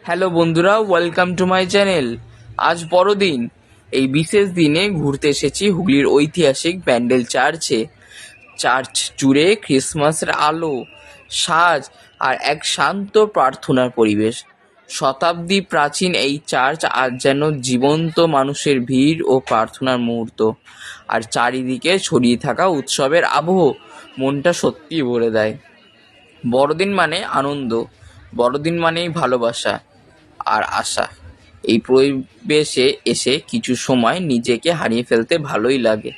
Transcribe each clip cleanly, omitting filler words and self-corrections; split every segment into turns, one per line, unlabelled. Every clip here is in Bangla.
হ্যালো বন্ধুরা, ওয়েলকাম টু মাই চ্যানেল। আজ বড়দিন। এই বিশেষ দিনে ঘুরতে এসেছি হুগলির ঐতিহাসিক ব্যান্ডেল চার্চে। চার্চ জুড়ে ক্রিসমাসের আলো, সাজ আর এক শান্ত প্রার্থনার পরিবেশ। শতাব্দী প্রাচীন এই চার্চ আজ যেন জীবন্ত মানুষের ভিড় ও প্রার্থনার মুহূর্ত। আর চারিদিকে ছড়িয়ে থাকা উৎসবের আবহ মনটা সত্যিই ভরে দেয়। বড়দিন মানে আনন্দ, বড়দিন মানেই ভালোবাসা আর আশা। এই পরিবেশে এসে কিছু সময় নিজেকে হারিয়ে ফেলতে ভালোই লাগে।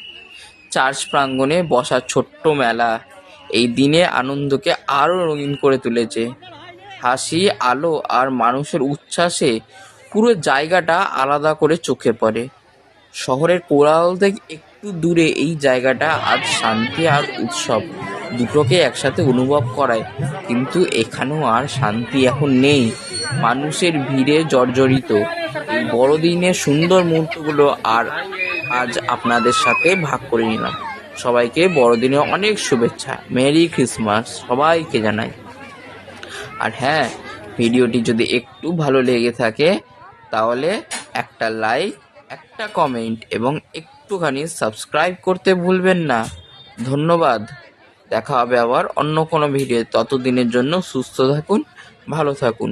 চার্চ প্রাঙ্গণে বসার ছোট্ট মেলা এই দিনে আনন্দকে আরও রঙিন করে তুলেছে। হাসি, আলো আর মানুষের উচ্ছ্বাসে পুরো জায়গাটা আলাদা করে চোখে পড়ে। শহরের কোলাহল থেকে একটু দূরে এই জায়গাটা আজ শান্তি আর উৎসব দুটোকে একসাথে অনুভব করায়। কিন্তু এখানেও আর শান্তি এখন নেই, মানুষের ভিড়ে জর্জরিত। এই বড়দিনের সুন্দর মুহূর্তগুলো আর আজ আপনাদের সাথে ভাগ করে নিলাম। সবাইকে বড়দিনে অনেক শুভেচ্ছা, মেরি ক্রিসমাস সবাইকে জানাই। আর হ্যাঁ, ভিডিওটি যদি একটু ভালো লেগে থাকে তাহলে একটা লাইক, একটা কমেন্ট এবং একটুখানি সাবস্ক্রাইব করতে ভুলবেন না। ধন্যবাদ। দেখা হবে আবার অন্য কোনো ভিডিও। ততদিনের জন্য সুস্থ থাকুন, ভালো থাকুন।